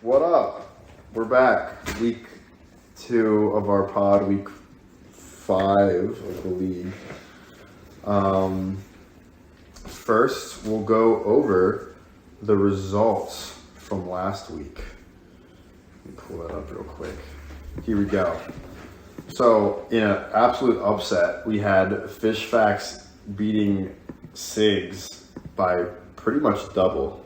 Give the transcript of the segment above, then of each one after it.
What up? We're back. Week 2 of our pod, week 5 of the league. First, we'll go over the results from last week. Let me pull that up real quick. Here we go. So, in an absolute upset, we had Fish Facts beating Sigs by pretty much double.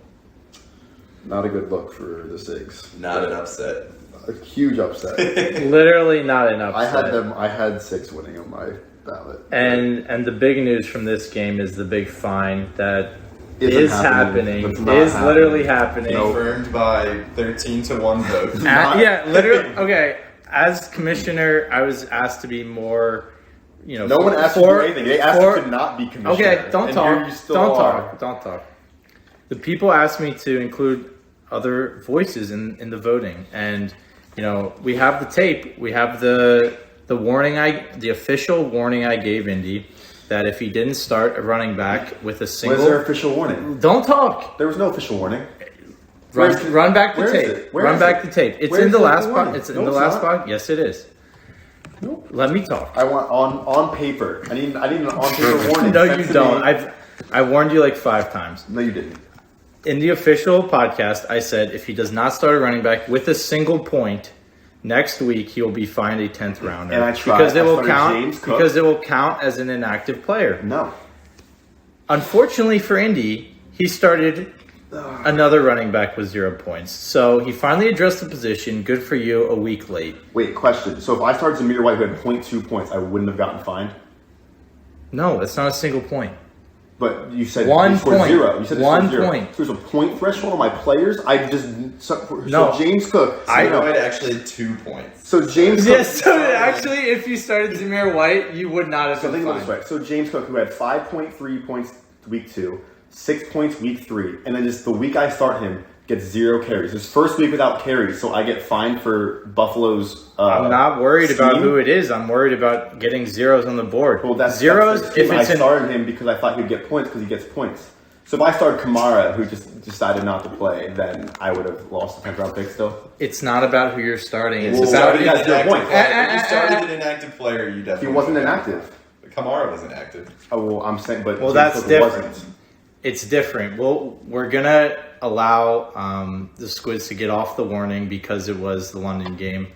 Not a good look for the Sigs. Not an upset. A huge upset. Literally not an upset. I had 6 winning on my ballot. And the big news from this game is the big fine that Isn't is happening. That's not Literally happening. Confirmed by 13-1 vote. Yeah, literally. Okay, as commissioner, I was asked to be more. No one asked you to do anything. They asked you to not be commissioner. Okay, don't talk. The people asked me to include other voices in the voting, and we have the tape. We have the warning. The official warning I gave Indy that if he didn't start a running back with a single. Where's their official warning? Don't talk. There was no official warning. Run back the tape. Run back the tape. It's in the last spot. It's in the last spot. Yes, it is. Nope. Let me talk. I want on paper. I need an on paper warning. No, you don't. I warned you like 5 times. No, you didn't. In the official podcast, I said if he does not start a running back with a single point next week, he will be fined a 10th rounder. And I tried. Because it will count as an inactive player. No. Unfortunately for Indy, he started another running back with 0 points. So he finally addressed the position. Good for you. A week late. Wait, question. So if I started Zamir White who had 0.2 points, I wouldn't have gotten fined? No, it's not a single point. But you said 1 point. 0. You said 1 0. point. So there's a point threshold on my players. No. James Cook. I know it actually had 2 points. So James Cook. Yes. So actually, if you started Zamir White, you would not have So been think about fined. this right. So James Cook, who had 5.3 points week 2, 6 points week 3, and then just the week I start him gets 0 carries. His first week without carries, so I get fined for Buffalo's. I'm not worried about who it is. I'm worried about getting zeros on the board. Well, that's zeros. If I started him because I thought he'd get points because he gets points. So if I started Kamara, who just decided not to play, then I would have lost the 10th round pick still. It's not about who you're starting. It's It's about about you guys do a point. If you started an inactive player, you definitely. He wasn't inactive. Kamara wasn't active. Oh well, I'm saying, but Well, James that's Cook different. wasn't. It's different. We're gonna allow the Squids to get off the warning because it was the London game.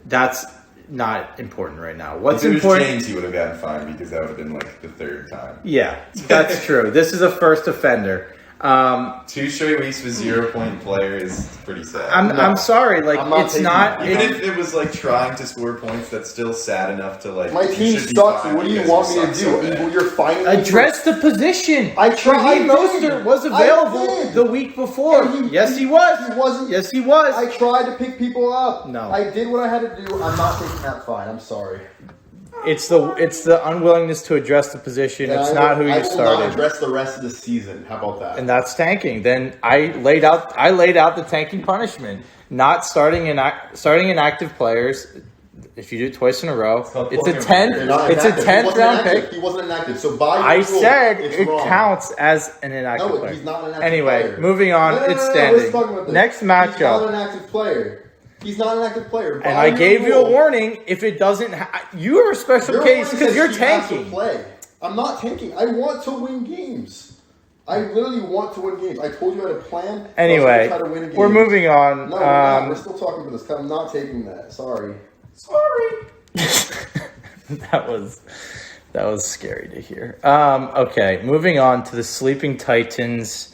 That's not important right now. What's if it was important? James, he would have gotten fined because that would have been like the 3rd time. Yeah, that's true. This is a first offender. 2 straight weeks with 0-point player is pretty sad. I'm sorry. Like I'm not it's taking not. that. Even if it was like trying to score points, that's still sad enough to like. My you team should be sucks. fined What do you because want me you to suck do? so bad. You're fighting. Address the position. I tried. Raheem Mostert was available the week before. Yes, he was. He wasn't. Yes, he was. I tried to pick people up. No. I did what I had to do. I'm not taking that fine. I'm sorry. It's the unwillingness to address the position. It's not who you I will not started, address the rest of the season. How about that? and that's tanking. Then I laid out the tanking punishment. Not starting inactive players. If you do it twice in a row, it's a 10th. You're not It's a inactive. 10th round inactive. pick. He wasn't inactive. So by your I rule, said it's it wrong. counts as an inactive No, player. he's not an inactive Anyway, player. moving on. No, It's let's standing. talk about this. Next He's not matchup. an active player. He's not an active player. And I gave you a warning. If it doesn't, you are a special case because you're tanking. Play. I'm not tanking. I want to win games. I literally want to win games. I told you I had a plan. Anyway, try to win games. we're moving on. No, we're not. We're still talking about this. I'm not taking that. Sorry. That was scary to hear. Okay, moving on to the Sleeping Titans.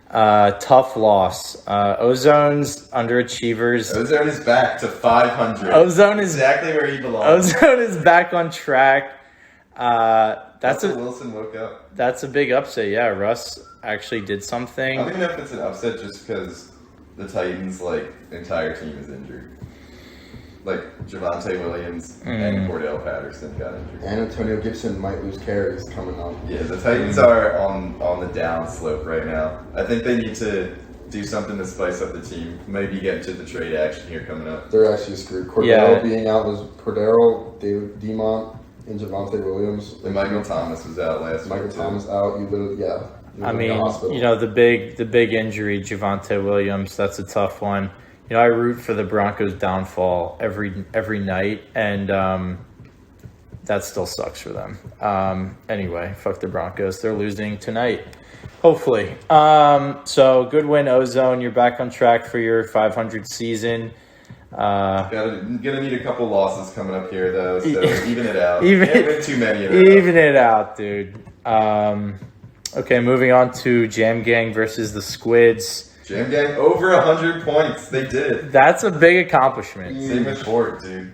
Tough loss. Ozone's underachievers. Ozone is back to 500. Ozone is exactly where he belongs. Ozone is back on track. Wilson woke up. That's a big upset. Yeah, Russ actually did I something. don't even know if it's an upset just because the Titans' entire team is injured. Like Javonte Williams and Cordell Patterson got injured. And Antonio Gibson might lose carries coming up. Yeah, the Titans are on the down slope right now. I think they need to do something to spice up the team. Maybe get into the trade action here coming up. They're actually screwed. Cordell being out was Cordell, Demont, and Javonte Williams. And Michael Thomas was out last week. Michael Thomas out. You literally, I mean, the big injury, Javonte Williams. That's a tough one. I root for the Broncos' downfall every night, and that still sucks for them. Anyway, fuck the Broncos. They're losing tonight, hopefully. So good win, Ozone. You're back on track for your 500 season. Gonna need a couple losses coming up here though, so even it out. Can't win too many of them. Even it out, dude. Okay, moving on to Jam Gang versus the Squids. Jam Gang over 100 points. They did. That's a big accomplishment. Same with Fort, dude.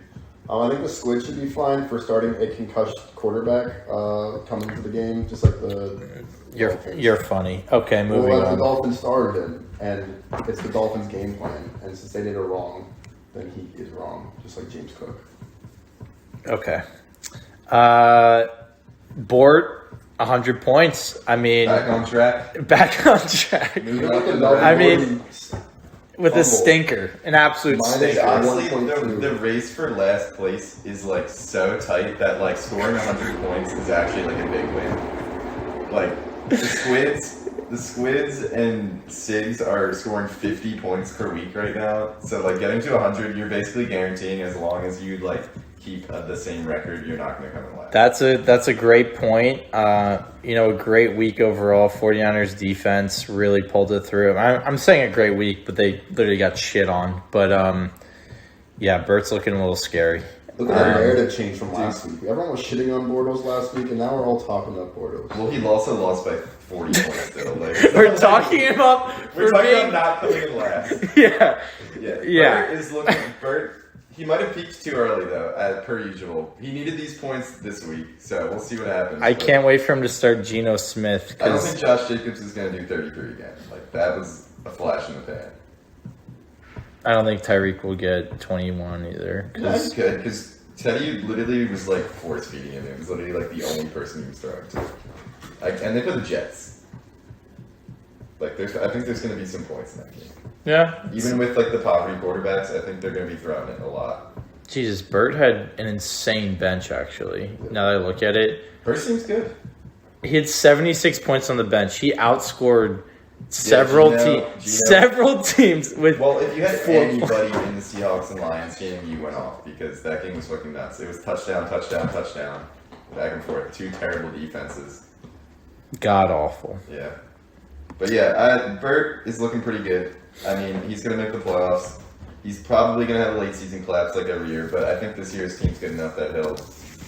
I think the Squid should be fine for starting a concussed quarterback coming into the game, just like the Dolphins. You're funny. Okay, moving Well, on. the Dolphins started him, and it's the Dolphins' game plan. And since they did it wrong, then he is wrong, just like James Cook. Okay. Bort, 100 points. I mean, Back on track. Moving up and I down. mean, with a stinker, an absolute Minus stinker. Honestly, 1.2. the race for last place is like so tight that like scoring 100 points is actually like a big win. Like the Squids and Sigs are scoring 50 points per week right now. So like getting to 100, you're basically guaranteeing as long as you like keep the same record, you're not going to come in last. That's a great point. A great week overall. 49ers defense really pulled it through. I'm saying a great week, but they literally got shit on. But yeah, Bert's looking a little scary. Look at that narrative change from last week. Everyone was shitting on Bortles last week, and now we're all talking about Bortles. Well, he also lost by 40 points still. Like, We're talking him up We're for talking being about not coming in last. yeah. Yeah. Bert, he might have peaked too early though, as per usual. He needed these points this week, so we'll see what happens. I can't wait for him to start Geno Smith. I don't think Josh Jacobs is going to do 33 again. Like that was a flash in the pan. I don't think Tyreek will get 21 either. That's good because Teddy literally was like force feeding him. It was literally like the only person he was throwing to. And they put the Jets. Like I think there's going to be some points in that game. Yeah. Even with like the poverty quarterbacks, I think they're going to be throwing it a lot. Jesus, Bert had an insane bench actually. Now that I look at it, Bert seems good. he had 76 points on the bench. He outscored several Geno. teams with. Well, if you had anybody in the Seahawks and Lions game, you went off because that game was fucking nuts. It was touchdown, back and forth. Two terrible defenses. God awful. Yeah. But yeah, Bert is looking pretty good. I mean, he's going to make the playoffs. He's probably going to have a late season collapse like every year, but I think this year's team's good enough that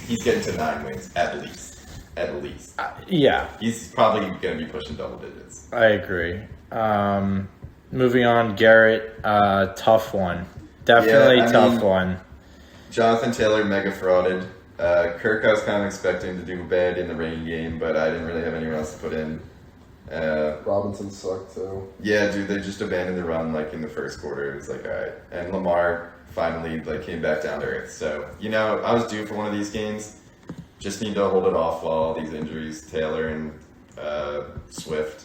he's getting to 9 wins at least. At least. Yeah, He's probably going to be pushing double digits. I agree. Moving on, Garrett. Tough one. Definitely tough one. Jonathan Taylor mega frauded. Kirk, I was kind of expecting to do bad in the rain game, but I didn't really have anyone else to put in. Robinson sucked too. Yeah, dude, they just abandoned the run like in the first quarter. It was like, all right. And Lamar finally like came back down to earth. So, I was due for one of these games. Just need to hold it off while all these injuries, Taylor and Swift,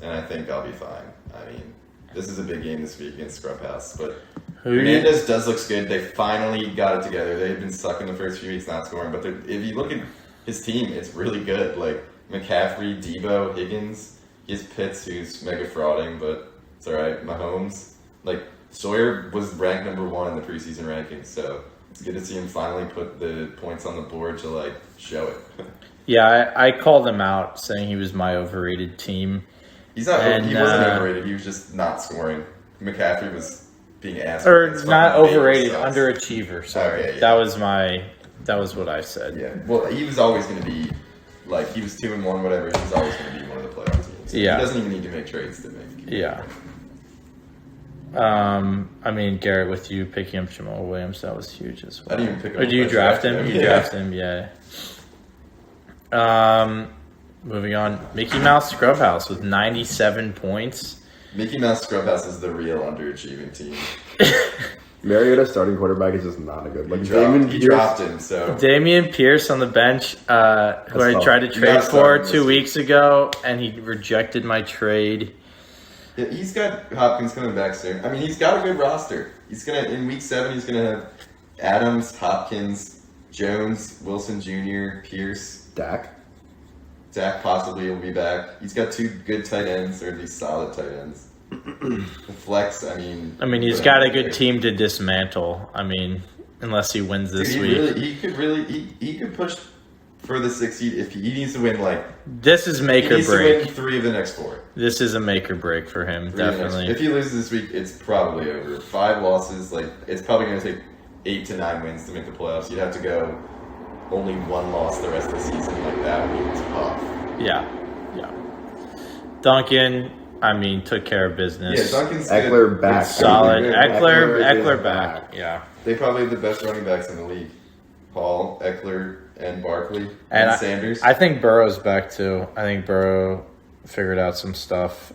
and I think I'll be fine. I mean, this is a big game this week against Scrubhouse, but Hernandez does look good. They finally got it together. They've been stuck in the first few weeks not scoring, but if you look at his team, it's really good. Like McCaffrey, Debo, Higgins, he has Pitts, who's mega frauding, but it's all right. Mahomes, like Sawyer was ranked number 1 in the preseason rankings, so it's good to see him finally put the points on the board to like show it. Yeah, I called him out saying he was my overrated team. He wasn't overrated. He was just not scoring. McCaffrey was being asked. Or not overrated, underachiever. Sorry, Okay, yeah. That was what I said. Yeah. Well, he was always going to be like he was 2-1, whatever. He was always going to be one of the playoff teams. Yeah. He doesn't even need to make trades to make. Yeah. I mean, Garrett, with you picking up Jamal Williams, that was huge as well. I didn't even pick him Or up. do you I draft drafted him? him. You Yeah. draft him, yeah. Moving on, Mickey Mouse Scrubhouse with 97 points. Mickey Mouse Scrubhouse is the real underachieving team. Mariota starting quarterback is just not a good. Like He dropped him, so Damian Pierce on the bench, who I tough. tried to trade Not for starting 2 this weeks ago, and he rejected my trade. yeah, he's got Hopkins coming back soon. I mean, he's got a good roster. In week 7, he's gonna have Adams, Hopkins, Jones, Wilson Jr., Pierce, Dak Dak possibly will be back. He's got 2 good tight ends, or at least solid tight ends. Flex, I mean, he's got a good team to dismantle. I mean, unless he wins this week. He could push for the 6th seed if he needs to win This is make he or needs break. to win 3 of the next 4. This is a make or break for him, definitely. If he loses this week, it's probably over. 5 losses, it's probably going to take 8 to 9 wins to make the playoffs. You'd have to go only 1 loss the rest of the season. That would be tough. Yeah. Duncan, took care of business. Yeah, Duncan's Eckler good. back. Solid. Eckler Eckler is back. Yeah. They probably have the best running backs in the league. Hall, Eckler, and Barkley, And Sanders. I think Burrow's back too. I think Burrow figured out some stuff.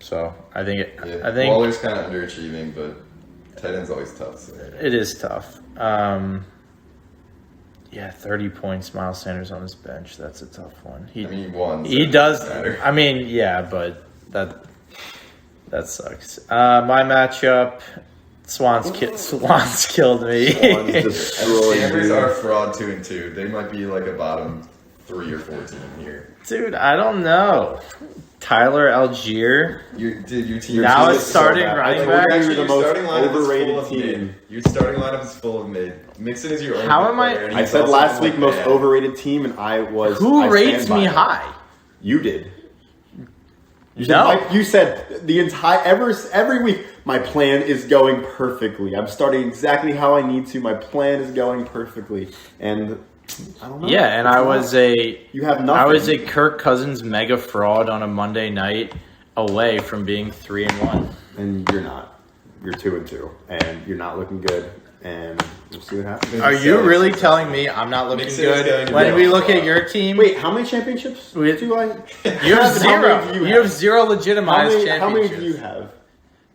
So I think Waller's kind of underachieving, but tight end's always tough. So. it is tough. 30 points. Miles Sanders on his bench. That's a tough one. He won. So He does. matter. But that sucks. My matchup. Swans killed me. Swans destroyed Scammers you. are fraud 2-2. They might be a bottom 3 or 4 team here. Dude, I don't know. Tyler Algier. Your team. Now is it's starting bad. running I back. told you you're the most starting lineup is overrated full of team. mid. Your starting lineup is full of mid. Mixon is your only How good am I- player, and I he's said also last full of week most bad. overrated team, and I Who stand rates by me that. high? You did. No. You said the entire every week. My plan is going perfectly. I'm starting exactly how I need to. My plan is going perfectly, and I don't know. Yeah, and I was You have nothing. I was a Kirk Cousins mega fraud on a Monday night away from being 3-1. and you're not. You're 2-2, and you're not looking good. And we'll see what happens. Are you really telling me I'm not looking Mixon is going good to when be we a look fraud. at your team? Wait, how many championships We- do I? You have How zero. many do You have zero legitimized How many championships. do you have?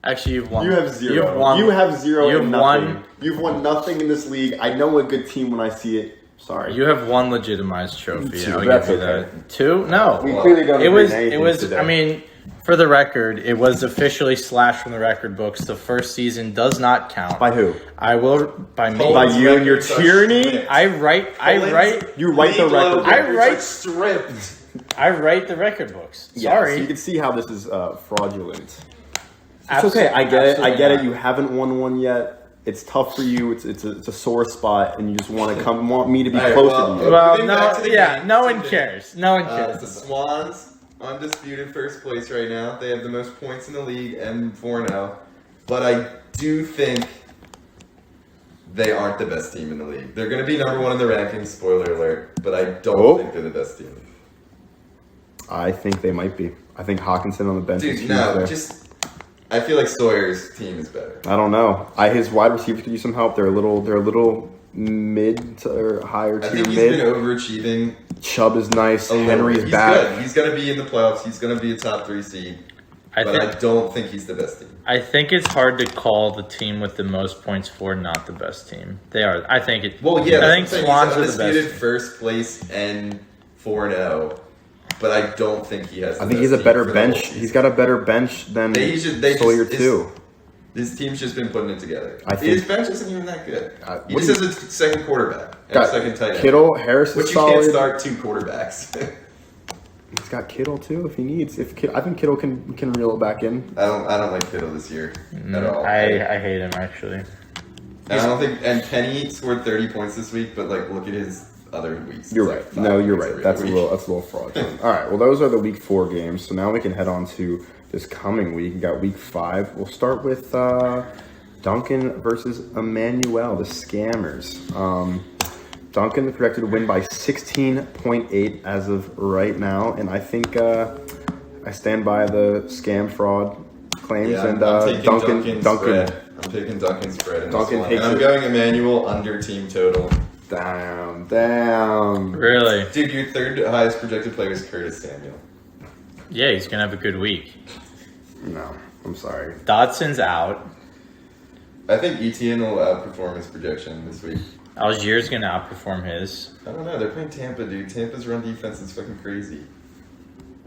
Actually, you've won. You have zero. You've won. You have zero. You've and won. nothing. You've won nothing in this league. I know a good team when I see it. Sorry. You have one legitimized trophy. Two, I'll that's give you okay. that. 2? No. We clearly don't It agree was. on anything It was. today. For the record, it was officially slashed from the record books. The first season does not count. By who? I will. By me. By you and your tyranny? I write. You write the record. I write- stripped. I write the record books. Yeah, Sorry. so you can see how this is fraudulent. It's Abso- okay. I get it. I absolutely get not. it. You haven't won one yet. It's tough for you. It's a sore spot, and you just want me to be All right, closer well, to you. Well, Moving back no. to the Yeah. game No one today. cares. No one The cares. Swans, undisputed first place right now. They have the most points in the league and 4-0. But I do think they aren't the best team in the league. They're going to be number 1 in the rankings, spoiler alert. But I don't think they're the best team. I think they might be. I think Hawkinson on the bench is Dude, huge no, there. I feel like Sawyer's team is better. I don't know. His wide receivers could use some help. They're a little mid to or higher I tier think he's mid. been overachieving. Chubb is nice. a little. Henry's He's back. good. He's going to be in the playoffs. He's going to be a top 3 seed. But I don't think he's the best team. I think it's hard to call the team with the most points for not the best team. They are. I think it. Well, yeah, I think that's what I'm Swans saying. are He's the undisputed best. first place and 4-0. But I don't think he has. I think he's a better bench. He's got a better bench than Sawyer too. His team's just been putting it together. I His think- bench isn't even that good. He what just do has a second quarterback and a Got second tight end. Kittle, Harris is Which you solid. can't start 2 quarterbacks. He's got Kittle too if he needs. I think Kittle can reel it back in. I don't like Kittle this year at all. I hate him actually. And I don't think. And Penny scored 30 points this week, but look at his other weeks. You're It's right. 5 No, you're points right. every That's a week. little fraudulent. All right. Well, those are the week 4 games. So now we can head on to this coming week. We got week 5. We'll start with Duncan versus Emmanuel, the Scammers. Duncan projected to win by 16.8 as of right now, and I think I stand by the scam fraud claims. Yeah, and I'm taking Duncan. spread. I'm taking Duncan spread in Duncan this one. takes And I'm it. going Emmanuel under team total. Damn. Really? Dude, your third highest projected player is Curtis Samuel. Yeah, he's gonna have a good week. No, I'm sorry. Dodson's out. I think ETN will outperform his projection this week. Algier's gonna outperform his. I don't know. They're playing Tampa, dude. Tampa's run defense is fucking crazy.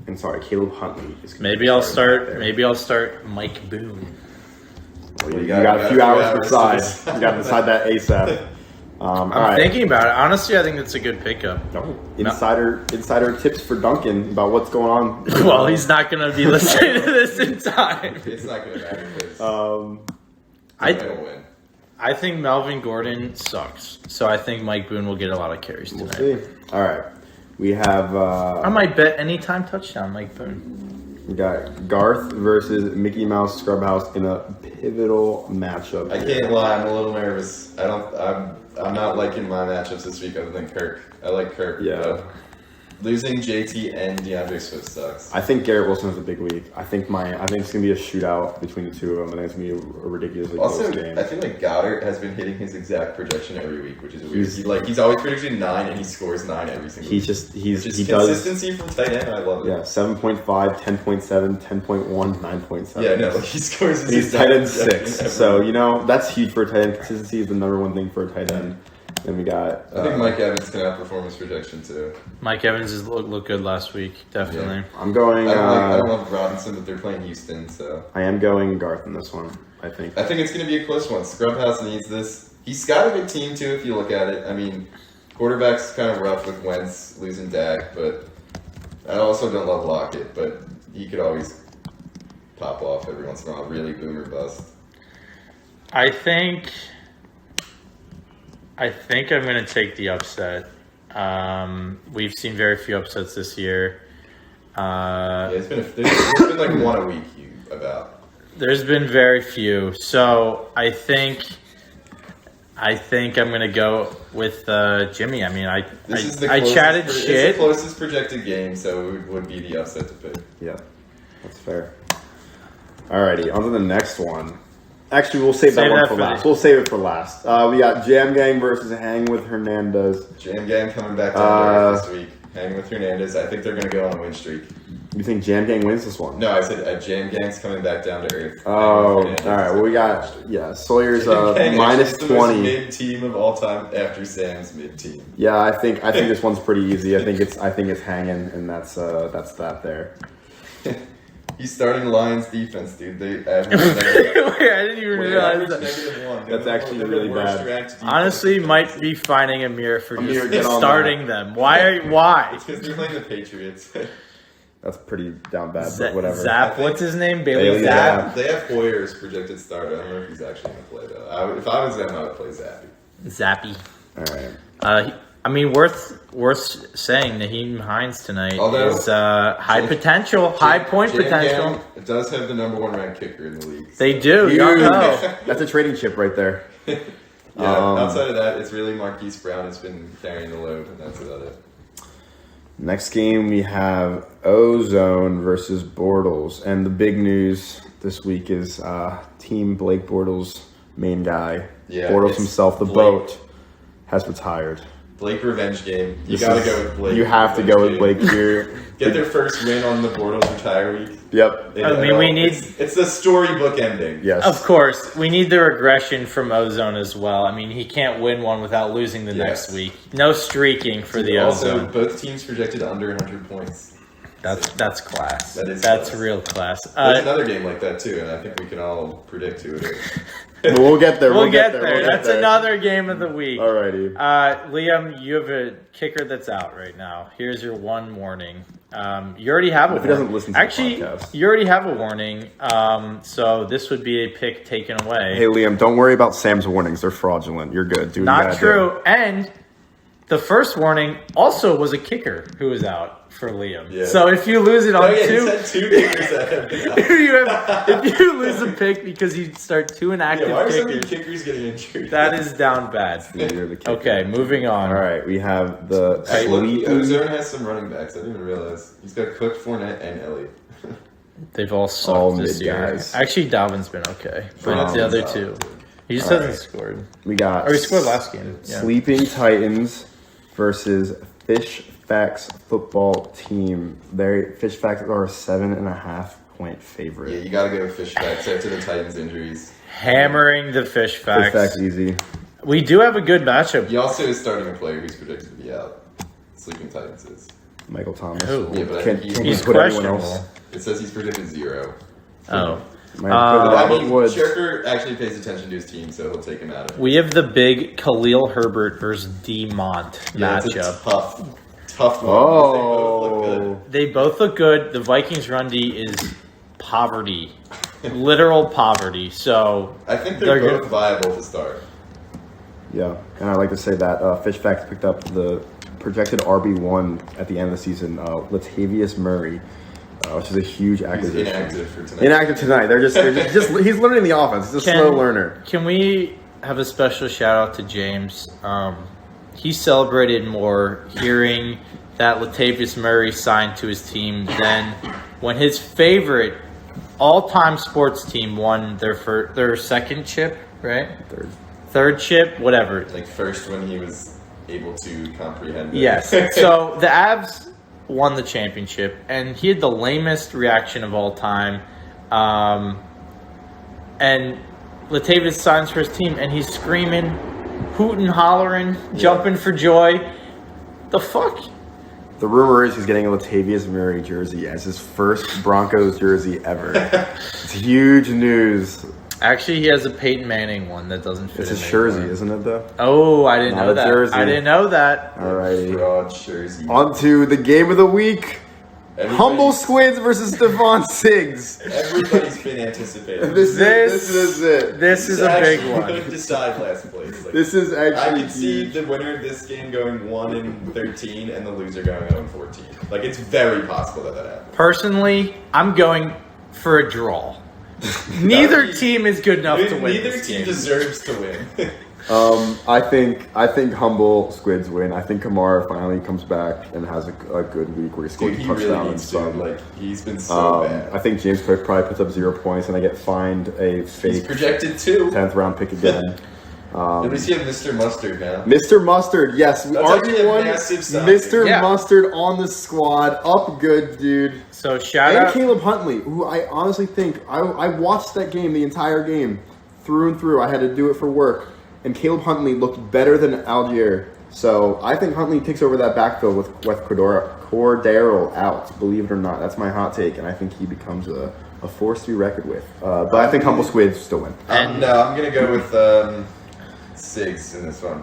I'm sorry, Caleb Huntley. Is Maybe I'll start Mike Boone. Well, you got a few hours to decide. You got to decide that ASAP. All I'm right. thinking about it. Honestly, I think that's a good pickup. No. Insider tips for Duncan about what's going on. Well, he's not going to be listening to this in time. It's not going to matter because I will win. I think Melvin Gordon sucks. So I think Mike Boone will get a lot of carries tonight. We'll see. All right. We have... I might bet anytime touchdown Mike Boone. We got Garth versus Mickey Mouse Scrubhouse in a pivotal matchup. I can't lie, I'm a little nervous. I'm not liking my matchups this week other than Kirk. I like Kirk. Yeah. But losing JT and DeAndre Swift sucks. I think Garrett Wilson has a big week. I think it's gonna be a shootout between the two of them. I think it's gonna be a ridiculously Also, close game. I feel like Goddard has been hitting his exact projection every week, which is weird. He's always predicting 9 and he scores 9 every single week. He consistency from tight end. I love it. Yeah, 7.5, 10.7, 10.1, 9.7. Yeah, no, he scores. And he's tight end 6. So that's huge for a tight end. Consistency is the number one thing for a tight end. Then we got. I think Mike Evans can outperform his projection too. Mike Evans has looked good last week, definitely. Yeah. I'm going. I don't love Robinson, but they're playing Houston, so. I am going Garth in this one. I think it's going to be a close one. Scrubhouse needs this. He's got a good team too, if you look at it. I mean, quarterback's kind of rough with Wentz losing Dak, but I also don't love Lockett, but he could always pop off every once in a while. Really boomer bust. I think I'm going to take the upset. We've seen very few upsets this year. There's been like one a week about. There's been very few. So I think I'm going to go with Jimmy. I mean, I chatted shit. It's the closest projected game, so it would be the upset to pick. Yeah, that's fair. Alrighty, on to the next one. Actually, we'll save that one for last. We'll save it for last. We got Jam Gang versus Hang with Hernandez. Jam Gang coming back down this week. Hang with Hernandez. I think they're going to go on a win streak. You think Jam Gang wins this one? No, I said Jam Gang's coming back down to earth. Oh, all right. Well, we got Sawyer's minus 20. Mid team of all time after Sam's mid team. Yeah, I think this one's pretty easy. I think it's Hanging, and that's that there. He's starting Lions defense, dude. They average Wait, I didn't even realize that. -1. That's actually really bad. Honestly, might be finding Amir for just starting them. Why? It's because they're playing the Patriots. That's pretty down bad, but whatever. Zap, what's his name? Bailey Zapp. They have Hoyer's projected starter. I don't know if he's actually going to play, though. If I was them, I would play Zappy. All right. I mean, worth saying, Naheem Hines tonight is high potential, high point potential. It does have the number 1 ranked kicker in the league. So. They do. That's a trading chip right there. Outside of that, it's really Marquise Brown has been carrying the load, and that's about it. Next game, we have Ozone versus Bortles. And the big news this week is Team Blake Bortles' main guy. Yeah, Bortles himself, the boat, has retired. Blake revenge game. You got to go with Blake. You have to go with Blake here. Get their first win on the Bortles retire week. Yep. I mean, we need... It's the storybook ending. Yes. Of course. We need the regression from Ozone as well. I mean, he can't win one without losing the next week. No streaking for the Ozone. Also, both teams projected under 100 points. That's class. That's class. Real class. There's another game like that, too, and I think we can all predict who it is. But we'll get there. We'll get there. That's another game of the week. Alrighty. Liam, you have a kicker that's out right now. Here's your one warning. You already have a warning. If he doesn't listen to the podcast. You already have a warning. So this would be a pick taken away. Hey, Liam, don't worry about Sam's warnings. They're fraudulent. You're good. Do Not true. And the first warning also was a kicker who was out for Liam. Yeah. So if you lose it on two, he said 2 kickers that have been out. if you lose a pick because you start 2 inactive why are so kickers, many kickers getting injured? that is down bad. Okay, moving on. All right, we have the Ozone has some running backs. I didn't even realize. He's got Cook, Fournette, and Elliott. They've all sucked this year. Guys. Actually, Dalvin's been okay, but the other two, he just hasn't scored. We got. Or he scored last game. Yeah. Sleeping Titans versus Fish Facts football team. Fish Facts are a 7.5 point favorite. Yeah, you gotta go with Fish Facts after the Titans' injuries. Hammering the Fish Facts. Fish Facts easy. We do have a good matchup. He also is starting a player who's predicted to be out. Sleeping Titans is Michael Thomas. Who? Yeah, but he's questionable. It says he's predicted 0. Oh. Robert Woods. Scherker actually pays attention to his team, so he'll take him out of it. We have the big Khalil Herbert versus D-Mont It's a matchup. tough one. Oh. They both look good. The Vikings run D is poverty. Literal poverty. So I think they're both good. viable to start. Yeah, and I'd like to say that Fish Facts picked up the projected RB1 at the end of the season, Latavius Murray, which is a huge He's acquisition. inactive for tonight. Inactive tonight. They're just he's learning the offense. He's a slow learner. Can we have a special shout out to James? He celebrated more hearing that Latavius Murray signed to his team than when his favorite all-time sports team won their second chip, right? Third chip, whatever. Like first when he was able to comprehend it. Yes. So the Avs won the championship, and he had the lamest reaction of all time. And Latavius signs for his team, and he's screaming, hooting, hollering, jumping for joy. The fuck? The rumor is he's getting a Latavius Murray jersey as his first Broncos jersey ever. It's huge news. Actually, he has a Peyton Manning one that doesn't fit. It's in a anymore. jersey, isn't it, though? Oh, I didn't Not know a that. jersey. I didn't know that. All righty. Broad jersey. On to the game of the week. Humble Squids versus Stephon Siggs. Everybody's been anticipating. This is it. This is a big one. Could decide last place. Like, This is I actually could see huge. the winner of this game going 1-13 and the loser going 0-14. Like, it's very possible that happens. Personally, I'm going for a draw. Neither team is good enough to win Neither this team game. deserves to win. I think humble Squids win. I think Kamara finally comes back and has a good week where he scores Dude, a he touchdown really and needs to. stuff. Like, he's been so bad. I think James Cook probably puts up 0 points and I get fined a He's fake projected 2. 10th round pick again. At least you have Mr. Mustard now. Mr. Mustard, yes, That's actually a RB1. massive sign. Mr. Yeah. Mustard on the squad, up good, dude. So shout And out. Caleb Huntley, who I honestly think I watched that game, the entire game, through and through. I had to do it for work, and Caleb Huntley looked better than Algier. So I think Huntley takes over that backfield with Cordero out. Believe it or not, that's my hot take, and I think he becomes a force to be reckoned with. But I think humble Squids still win. And- No, I'm gonna go with Siggs in this one.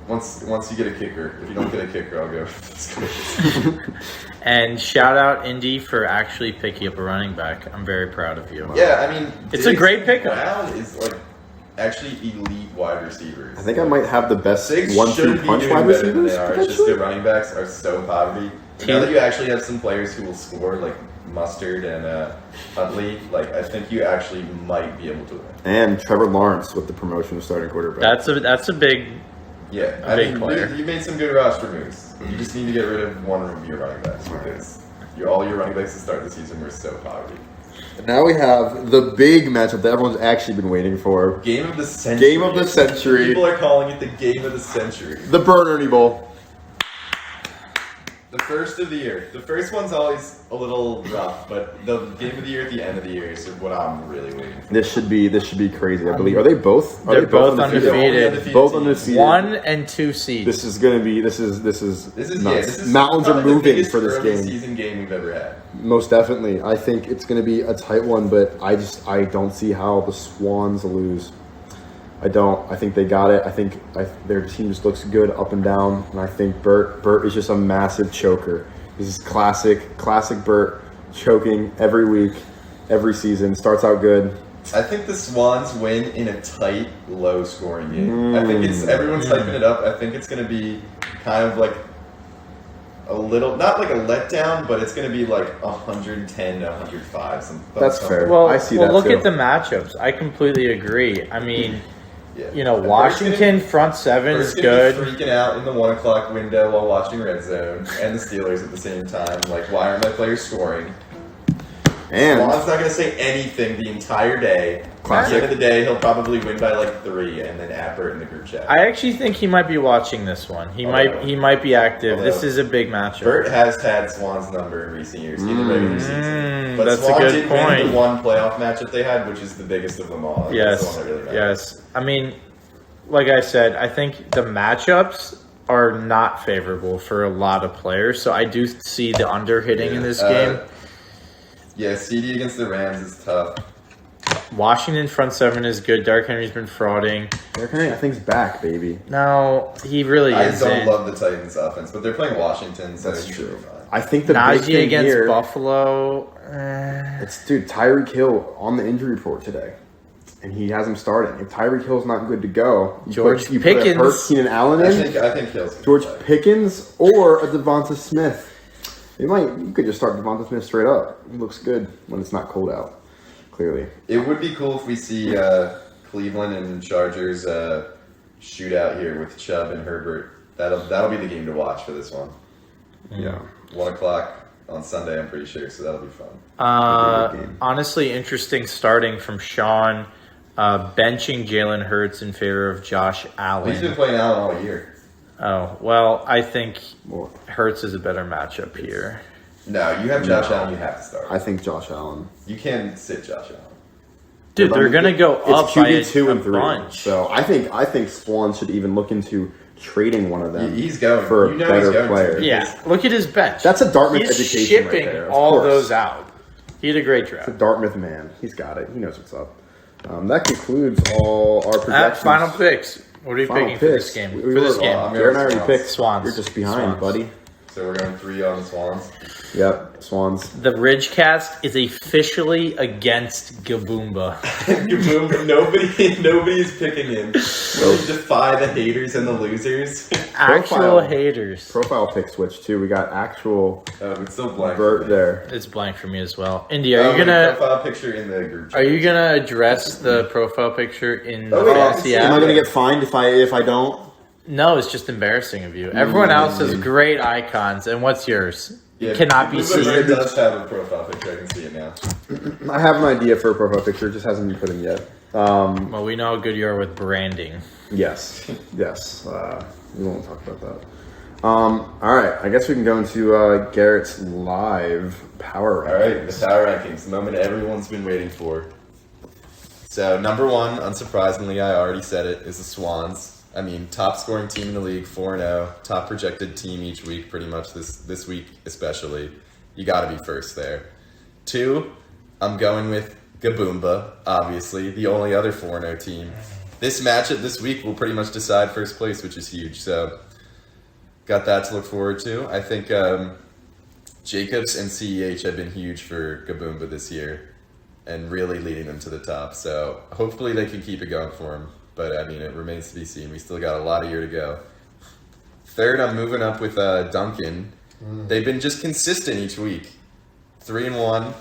Once you get a kicker. If you don't get a kicker, I'll go with Squids. And shout out Indy for actually picking up a running back. I'm very proud of you. Yeah, I mean, It's a great pickup. Brown is like actually elite wide receivers. I think I might have the best Siggs 1-2 should be punch doing wide better than receivers. they are. It's just potentially. the running backs are so poverty. Now that you actually have some players who will score, like Mustard and Huntley, like I think you actually might be able to win. And Trevor Lawrence with the promotion of starting quarterback. That's a big. Yeah, A big player. You made some good roster moves. You just need to get rid of one of your running backs because all your running backs to start the season were so poverty. Now we have the big matchup that everyone's actually been waiting for. Game of the century. Game of the century. People are calling it the game of the century. The Burn Ernie Bowl. The first of the year. The first one's always a little rough, but the game of the year at the end of the year is what I'm really waiting for. This should be crazy. I believe. Are they both? They're both undefeated. Both teams. undefeated. 1 and 2 seeds. This is gonna be. This is This is nuts. this is Mountains are probably the moving biggest for this early game. season game we've ever had. Most definitely. I think it's gonna be a tight one, but I don't see how the Swans lose. I don't. I think they got it. I think their team just looks good up and down, and I think Burt is just a massive choker. This is classic Burt choking every week, every season. Starts out good. I think the Swans win in a tight, low-scoring game. I think everyone's hyping it up. I think it's going to be kind of like a little, not like a letdown, but it's going to be like 110 to 105. That's fair. well, I see well, that look too. at the matchups. I completely agree. I mean, Yeah. you know, Burt's Washington front seven is Burt's gonna good. be freaking out in the 1 o'clock window while watching Red Zone, and the Steelers at the same time. Like, why aren't my players scoring? And Swan's not going to say anything the entire day. At the end of the day, he'll probably win by like 3, and then at Burt in the group chat. I actually think he might be watching this one. He might be active. Although- This is a big matchup. Burt has had Swan's number in recent years in the regular season. But that's a Swan good did point. win the one playoff matchup they had, which is the biggest of them all. That's the Yes, one that really matters. yes. I mean, like I said, I think the matchups are not favorable for a lot of players. So I do see the under hitting in this game. Yeah, CD against the Rams is tough. Washington front seven is good. Derrick Henry's been frauding. Derrick Henry, I think, is back, baby. No, he really I isn't. don't love the Titans' offense, but they're playing Washington, so That's it's true. fine. I think the big Najee thing against here, Buffalo. it's Tyreek Hill on the injury report today, and he has him starting. If Tyreek Hill's not good to go, you put a Hurts, Keenan Allen I in, think Hill's gonna George play. Pickens, or a Devonta Smith. You could just start Devonta Smith straight up. He looks good when it's not cold out. Clearly, It would be cool if we see Cleveland and Chargers shootout here with Chubb and Herbert. That'll be the game to watch for this one. yeah. 1:00 on Sunday, I'm pretty sure, so that'll be fun. Honestly, interesting starting from Sean, benching Jalen Hurts in favor of Josh Allen. He's been playing Allen all year. Oh, well, I think Well, Hurts is a better matchup here. No, you have Josh Allen, you have to start. I think Josh Allen. You can sit Josh Allen. Dude, they're going to go up It's by QB2 a and 3. bunch. So I think Swan should even look into trading one of them. He's going for a he's better going player. To. Yeah, look at his bench. That's a Dartmouth He's education right shipping there, of all course. those out. He had a great The draft. Dartmouth man. He's got it. He knows what's up. That concludes all our projections. Final picks. What are you Final picking for this picks. game? We For this were- game. I'm Garrett and I going already picked Swans. You're just behind, Swans. buddy. So we're going 3 on Swans. Yep, Swans. The RidgeCast is officially against Gaboomba. Nobody is picking him. Will he defy the haters and the losers? Actual Profile. haters. Profile pick switch too. We got actual It's still blank. Bert there. It's blank for me as well. Indy, are you gonna profile picture in the group chat? are you gonna address the profile picture in the Oh, yeah, fantasy I Am I app? gonna get fined if I don't? No, it's just embarrassing of you. Everyone else has great icons, and what's yours? Yeah, Cannot be Bert seen. does have a profile picture. I can see it now. I have an idea for a profile picture. It just hasn't been put in yet. Well, we know how good you are with branding. Yes. We won't talk about that. All right. I guess we can go into Garrett's live power All right, rankings. the power rankings, the moment everyone's been waiting for. So number 1, unsurprisingly, I already said it, is the Swans. I mean, top scoring team in the league, 4-0, top projected team each week, pretty much this week especially. You got to be first there. 2, I'm going with Gaboomba, obviously, the only other 4-0 team. This matchup this week will pretty much decide first place, which is huge. So, got that to look forward to. I think Jacobs and CEH have been huge for Gaboomba this year and really leading them to the top. So, hopefully they can keep it going for him. But, I mean, it remains to be seen. We still got a lot of year to go. 3rd, I'm moving up with Duncan. They've been just consistent each week. 3-1.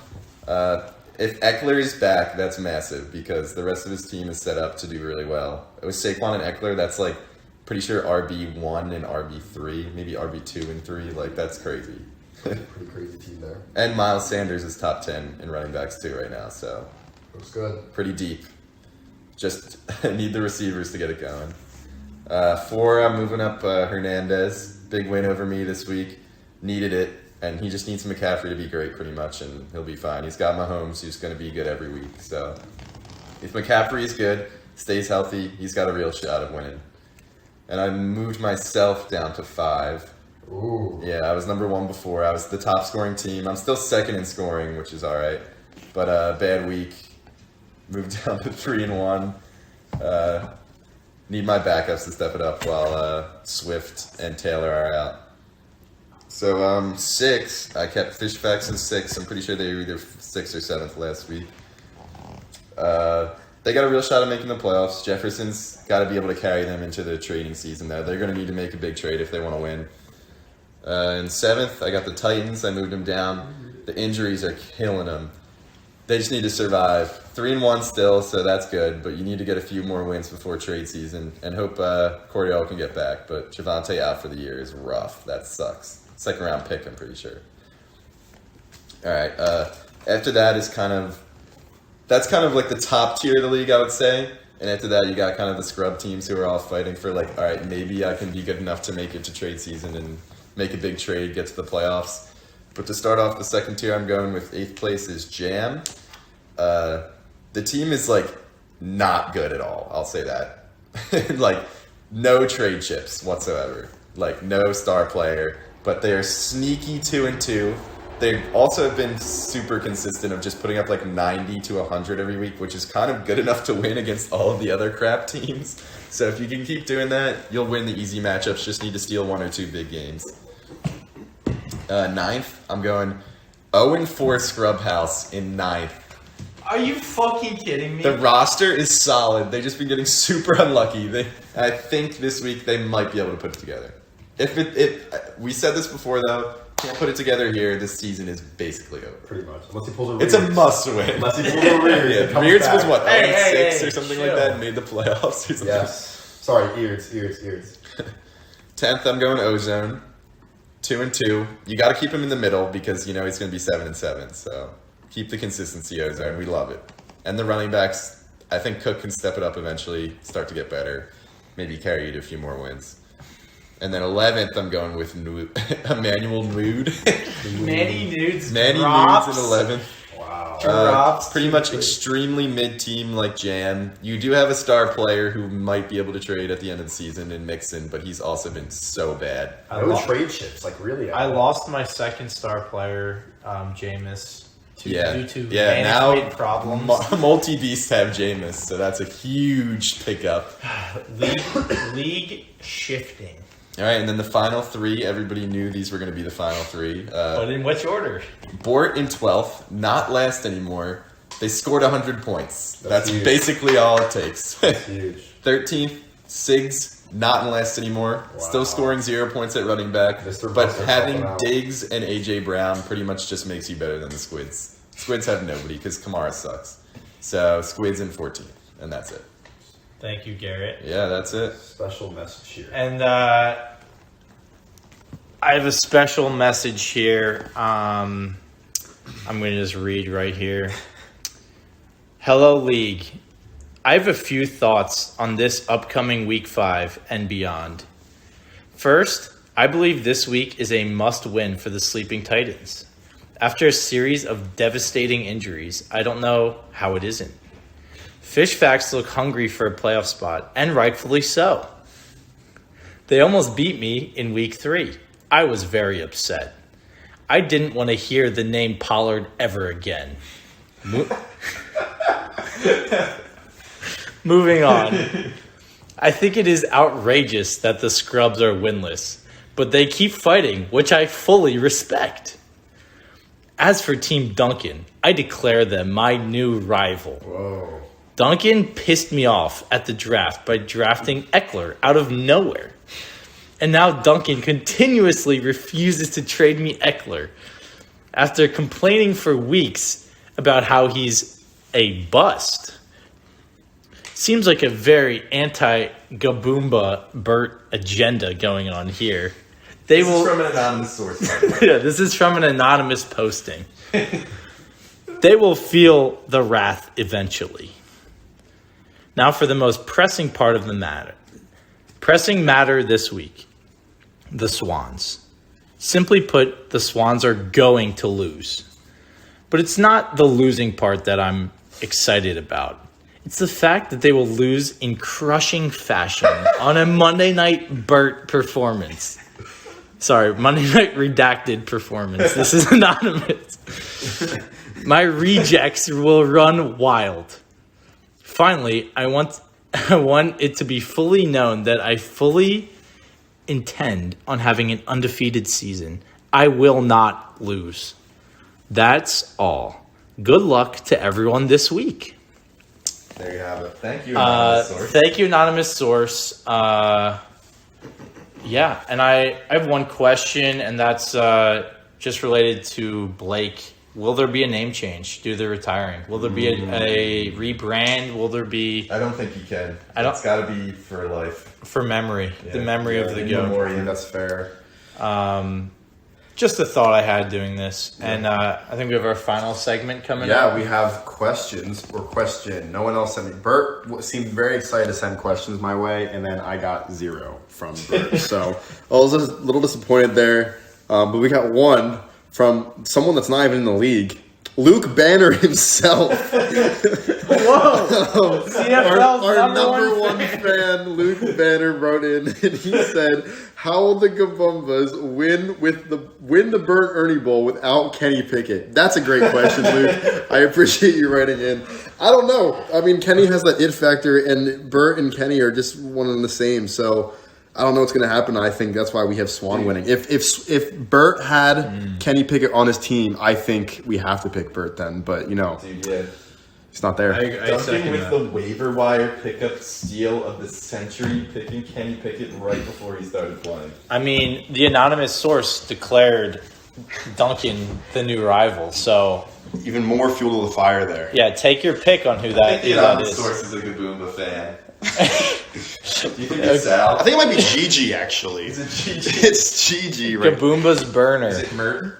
If Eckler is back, that's massive because the rest of his team is set up to do really well. It was Saquon and Eckler. That's like pretty sure RB1 and RB3, maybe RB2 and 3. Like that's crazy. Pretty crazy team there. And Miles Sanders is top 10 in running backs too right now. So Looks good. pretty deep. Just need the receivers to get it going. 4, I'm moving up Hernandez. Big win over me this week. Needed it. And he just needs McCaffrey to be great pretty much, and he'll be fine. He's got Mahomes, who's going to be good every week. So if McCaffrey is good, stays healthy, he's got a real shot of winning. And I moved myself down to 5. Ooh. Yeah, I was number 1 before. I was the top scoring team. I'm still 2nd in scoring, which is all right. But bad week. Moved down to 3-1. Need my backups to step it up while Swift and Taylor are out. So 6, I kept Fishbacks in 6. I'm pretty sure they were either 6th or 7th last week. They got a real shot at making the playoffs. Jefferson's got to be able to carry them into the trading season there. They're going to need to make a big trade if they want to win. In 7th, I got the Titans. I moved them down. The injuries are killing them. They just need to survive. 3-1 still, so that's good. But you need to get a few more wins before trade season and hope Cordell can get back. But Javante out for the year is rough. That sucks. 2nd round pick, I'm pretty sure. All right. After that is that's kind of like the top tier of the league, I would say. And after that, you got kind of the scrub teams who are all fighting for like, all right, maybe I can be good enough to make it to trade season and make a big trade, get to the playoffs. But to start off the 2nd tier, I'm going with 8th place is Jam. The team is like not good at all. I'll say that. Like no trade chips whatsoever. Like no star player. But they are sneaky 2-2. They also have been super consistent of just putting up like 90 to 100 every week, which is kind of good enough to win against all of the other crap teams. So if you can keep doing that, you'll win the easy matchups. Just need to steal 1 or 2 big games. Ninth, I'm going 0-4 Scrub House in ninth. Are you fucking kidding me? The roster is solid. They've just been getting super unlucky. I think this week they might be able to put it together. If we said this before though, can't put it together here. This season is basically over. Pretty much. Unless he pulls a It's a must win. Unless he pulls a Rears. Yeah, Rears was what, 0-6 hey, or something chill. like that, and made the playoffs or something. Yes. Sorry, ears. 10th, I'm going Ozone. 2-2. You got to keep him in the middle because you know he's going to be 7-7. So keep the consistency, Ozone. We love it. And the running backs, I think Cook can step it up eventually, start to get better, maybe carry you to a few more wins. And then 11th, I'm going with Emmanuel Mood. Manny Nudes Manny drops. Moods in 11th. Wow. Drops Pretty much extremely mid-team like Jam. You do have a star player who might be able to trade at the end of the season in Mixon, but he's also been so bad. No trade chips, like really. I lost my second star player, Jameis, due to now management problems. Multi-beasts have Jameis, so that's a huge pickup. League shifting. All right, and then the final 3, everybody knew these were going to be the final 3. But in which order? Bort in 12th, not last anymore. They scored 100 points. That's huge. basically all it takes. That's huge. 13th, Siggs, not in last anymore. Wow. Still scoring 0 points at running back. Mr. But Buster having helping out. Diggs and A.J. Brown pretty much just makes you better than the Squids. Squids have nobody because Kamara sucks. So Squids in 14th, and that's it. Thank you, Garrett. Yeah, that's it. Special message here. And I have a special message here. I'm going to just read right here. Hello, League. I have a few thoughts on this upcoming Week 5 and beyond. First, I believe this week is a must-win for the Sleeping Titans. After a series of devastating injuries, I don't know how it isn't. Fish Facts look hungry for a playoff spot, and rightfully so. They almost beat me in Week 3. I was very upset. I didn't want to hear the name Pollard ever again. Moving on. I think it is outrageous that the Scrubs are winless, but they keep fighting, which I fully respect. As for Team Duncan, I declare them my new rival. Whoa. Duncan pissed me off at the draft by drafting Eckler out of nowhere. And now Duncan continuously refuses to trade me Eckler after complaining for weeks about how he's a bust. Seems like a very anti-Gaboomba Burt agenda going on here. This is from an anonymous source. Yeah, this is from an anonymous posting. They will feel the wrath eventually. Now for the most pressing part of the matter. Pressing matter this week. The Swans. Simply put, the Swans are going to lose. But it's not the losing part that I'm excited about. It's the fact that they will lose in crushing fashion on a Monday Night Burt performance. Sorry, Monday Night Redacted performance. This is anonymous. My rejects will run wild. Finally, I want it to be fully known that I fully intend on having an undefeated season. I will not lose. That's all. Good luck to everyone this week. There you have it. Thank you, anonymous source. Thank you, anonymous source. Yeah, and I have one question, and that's just related to Blake. Will there be a name change due to the retiring? Will there be a rebrand? Will there be... I don't think you can. It's got to be for life. For memory. Yeah. The memory of the in GOAT. memoriam. That's fair. Just a thought I had doing this. Yeah. And I think we have our final segment coming up. Yeah, we have questions or question. No one else sent me. Bert seemed very excited to send questions my way, and then I got 0 from Bert. So I was a little disappointed there. But we got one from someone that's not even in the league. Luke Banner himself. Whoa! CFL's Our number one fan, Luke Banner, wrote in and he said, "How will the Gabumbas win the Burt Ernie Bowl without Kenny Pickett?" That's a great question, Luke. I appreciate you writing in. I don't know. I mean, Kenny has that it factor, and Burt and Kenny are just one and the same. So I don't know what's going to happen. I think that's why we have Swan winning. If Burt had Kenny Pickett on his team, I think we have to pick Burt then. But Dude, yeah. he's not there. I Dunking second with that. the waiver wire pickup steal of the century, picking Kenny Pickett right before he started playing. I mean, the anonymous source declared Duncan the new rival. So Even more fuel to the fire there. yeah, take your pick on who I that, think the who that anonymous is. source is a Gaboomba fan. Do you think it's Sal? I think it might be Gigi, actually. Is it Gigi? It's Gigi, right? Kaboomba's burner. Is it Merton?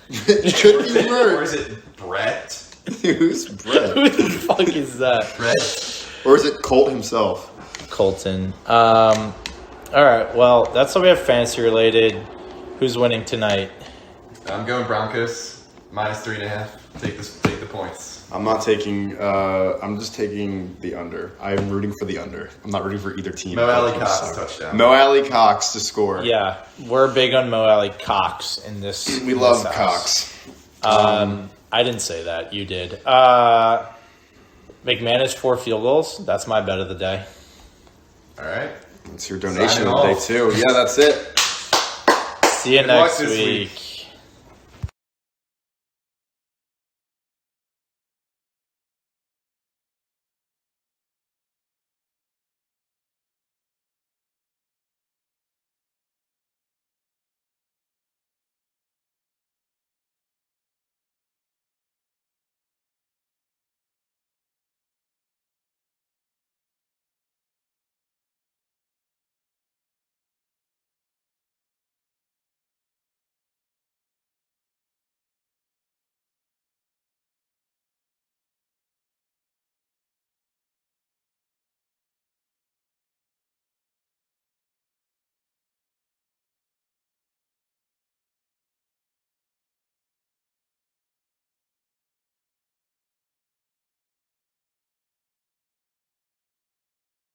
It could be Or Burt. is it Brett? Who's Brett? Who the fuck is that? Brett? Or is it Colt himself? Colton. All right. Well, that's all we have fantasy related. Who's winning tonight? I'm going Broncos minus 3.5. Take the points. I'm not taking. I'm just taking the under. I'm rooting for the under. I'm not rooting for either team. Mo Alley Both Cox teams suck. touchdown. Mo Alley Cox to score. Yeah, we're big on Mo Alley Cox in this. We in love this house. Cox. I didn't say that. You did. McManus 4 field goals. That's my bet of the day. All right. That's your donation Signing of the day off. too. Yeah, that's it. See you Good luck next this week. week.